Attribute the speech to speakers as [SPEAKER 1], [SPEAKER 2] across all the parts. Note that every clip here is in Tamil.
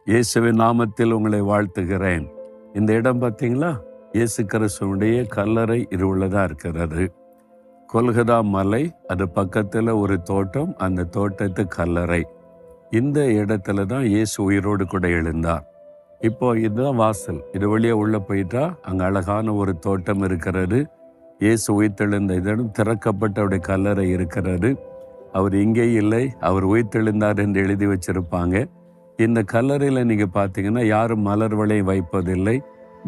[SPEAKER 1] இயேசுவின் நாமத்தில் உங்களை வாழ்த்துகிறேன். இந்த இடம் பார்த்தீங்களா, இயேசு கிறிஸ்துவுடைய கல்லறை இருவுள்ளதா இருக்கிறது. கொல்கதா மலை, அது பக்கத்தில் ஒரு தோட்டம், அந்த தோட்டத்து கல்லறை. இந்த இடத்துல தான் இயேசு உயிரோடு கூட எழுந்தார். இப்போ இதுதான் வாசல். இது வழியே உள்ள போயிட்டா அங்கே அழகான ஒரு தோட்டம் இருக்கிறது. இயேசு உயிர்த்தெழுந்த இடம் திறக்கப்பட்ட அவருடைய கல்லறை இருக்கிறது. அவர் இங்கே இல்லை, அவர் உயிர்த்தெழுந்தார் என்று எழுதி வச்சிருப்பாங்க. இந்த கல்லறையில் நீங்கள் பார்த்தீங்கன்னா யாரும் மலர் வளை வைப்பதில்லை,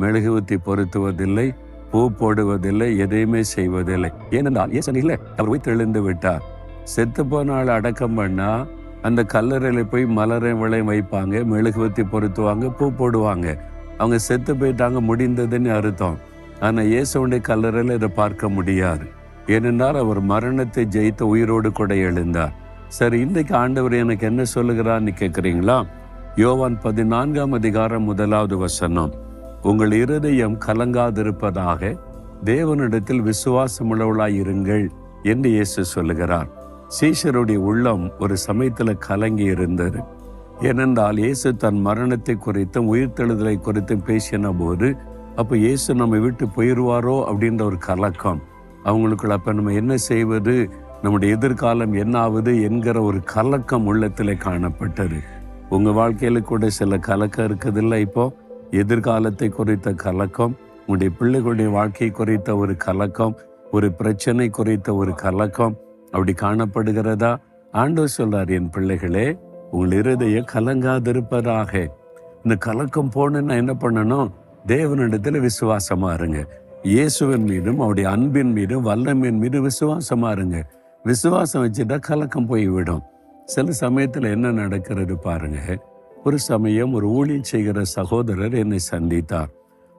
[SPEAKER 1] மெழுகுவத்தி பொருத்துவதில்லை, பூ போடுவதில்லை, எதையுமே செய்வதில்லை. ஏனென்றால் இயேசு இல்லை, அவர் உயிர்த்தெழுந்து விட்டார். செத்து போன ஆள் அடக்கம் பண்ணா அந்த கல்லறையில் போய் மலரை வளை வைப்பாங்க, மெழுகுவத்தி பொருத்துவாங்க, பூ போடுவாங்க. அவங்க செத்து போயிட்டாங்க, முடிந்ததுன்னு அர்த்தம். ஆனால் இயேசுடைய கல்லறையில் இதை பார்க்க முடியாது. ஏனென்றால் அவர் மரணத்தை ஜெயித்த உயிரோடு கூட எழுந்தார். சரி, இன்றைக்கு ஆண்டவர் எனக்கு என்ன சொல்லுகிறான்னு கேட்குறீங்களா? யோவான் 14ஆம் அதிகாரம் 1வது வசனம், உங்கள் இருதயம் கலங்காதிருப்பதாக தேவனிடத்தில் விசுவாசமுள்ளவளாய் இருங்கள் என்று இயேசு சொல்லுகிறார். சீஷருடைய உள்ளம் ஒரு சமயத்தில் கலங்கி இருந்தது. ஏனென்றால் இயேசு தன் மரணத்தை குறித்தும் உயிர்த்தெழுதலை குறித்தும் பேசின போது, அப்போ இயேசு நம்ம விட்டு போயிடுவாரோ அப்படின்ற ஒரு கலக்கம் அவங்களுக்குள்ள. அப்போ நம்ம என்ன செய்வது, நம்முடைய எதிர்காலம் என்ன ஆகுது என்கிற ஒரு கலக்கம் உள்ளத்தில் காணப்பட்டது. உங்கள் வாழ்க்கையில் கூட சில கலக்கம் இருக்குதில்ல? இப்போ எதிர்காலத்தை குறித்த கலக்கம், உங்களுடைய பிள்ளைகளுடைய வாழ்க்கை குறித்த ஒரு கலக்கம், ஒரு பிரச்சனை குறித்த ஒரு கலக்கம் அப்படி காணப்படுகிறதா? ஆண்டவர் சொல்றார், என் பிள்ளைகளே, உங்கள் இருதயம் கலங்காதிருப்பதாக. இந்த கலக்கம் போகணுன்னா என்ன பண்ணணும்? தேவனிடத்தில் விசுவாசமா இருங்க. இயேசுவின் மீதும் அவருடைய அன்பின் மீதும் வல்லமையின் மீதும் விசுவாசமா இருங்க. விசுவாசம் வச்சுட்டா கலக்கம் போய்விடும். சில சமயத்தில் என்ன நடக்கிறது பாருங்க. ஒரு சமயம் ஒரு ஊழியம் செய்கிற சகோதரர் என்னை சந்தித்தார்.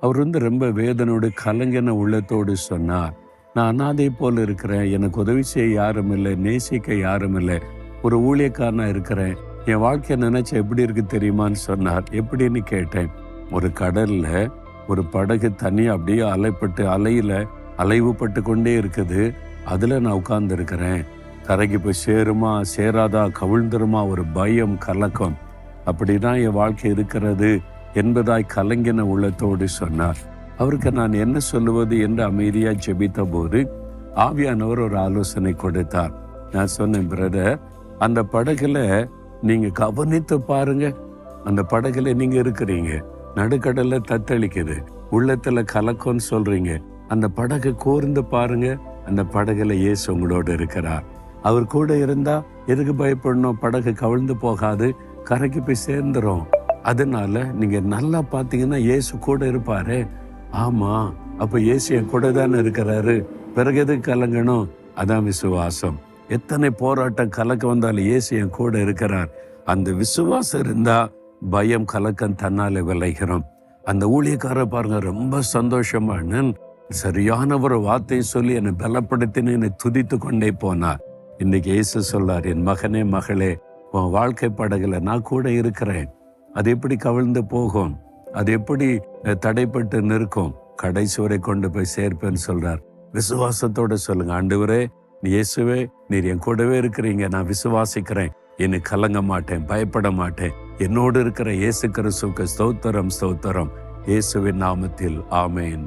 [SPEAKER 1] அவர் ரொம்ப வேதனோடு கலங்கின உள்ளத்தோடு சொன்னார், நான் அனாதை போல் இருக்கிறேன், எனக்கு உதவி செய்ய யாரும் இல்லை, நேசிக்க யாரும் இல்லை, ஒரு ஊழியக்காரனா இருக்கிறேன், என் வாழ்க்கையை நினைச்சா எப்படி இருக்கு தெரியுமான்னு சொன்னார். எப்படின்னு கேட்டேன். ஒரு கடல்ல ஒரு படகு தண்ணி அப்படியே அலைவுபட்டு கொண்டே இருக்குது. அதுல நான் உட்கார்ந்து இருக்கிறேன். கரைக்கு போய் சேருமா சேராதா, கவிழ்ந்துருமா, ஒரு பயம், கலக்கம். அப்படிதான் என் வாழ்க்கை இருக்கிறது என்பதாய் கலங்கின உள்ளத்தோடு சொன்னார். அவருக்கு நான் என்ன சொல்லுவது என்று அமைதியா ஜெபித்த போது ஆவியானவர் ஒரு ஆலோசனை கொடுத்தார். நான் சொன்னேன், பிரதர், அந்த படகுல நீங்க கவனித்து பாருங்க. அந்த படகுல நீங்க இருக்கிறீங்க, நடுக்கடல்ல தத்தளிக்குது, உள்ளத்துல கலக்கம்னு சொல்றீங்க. அந்த படகு கூர்ந்து பாருங்க, அந்த படகுல இயேசு உங்களோடு இருக்கிறார். அவர் கூட இருந்தா எதுக்கு பயப்படணும்? படகு கவிழ்ந்து போகாது, கரைக்கு போய் சேர்ந்துரும். அதனால நீங்க நல்லா பார்த்தீங்கன்னா இயேசு கூட இருப்பாரு. ஆமா, அப்ப இயேசு என் கூட தானே இருக்கிறாரு, பிறகு எதுக்கு கலங்கணும்? அதான் விசுவாசம். எத்தனை போராட்டம் கலக்க வந்தாலும் இயேசு என் கூட இருக்கிறார். அந்த விசுவாசம் இருந்தா பயம், கலக்கம் தன்னாலே விளைகிறோம். அந்த ஊழியக்காரர் பாருங்க, ரொம்ப சந்தோஷமான சரியான ஒரு வார்த்தையை சொல்லி என்னை பலப்படுத்தினு என்னை துதித்து கொண்டே போனார். இன்னைக்கு இயேசு சொல்றார், என் மகனே, மகளே, உன் வாழ்க்கை படகுல நான் கூட இருக்கிறேன். அது எப்படி கவிழ்ந்து போகும், அது எப்படி தடைப்பட்டு நிற்கும், கடைசி வரை கொண்டு போய் சேர்ப்பேன்னு சொல்றார். விசுவாசத்தோட சொல்லுங்க, ஆண்டவரே, இயேசுவே, நீர் என் கூடவே இருக்கிறீங்க, நான் விசுவாசிக்கிறேன், என்னை கலங்க மாட்டேன், பயப்பட மாட்டேன். என்னோடு இருக்கிற இயேசு கிறிஸ்துவுக்கு ஸ்தோத்திரம், ஸ்தோத்திரம். இயேசுவின் நாமத்தில் ஆமேன்.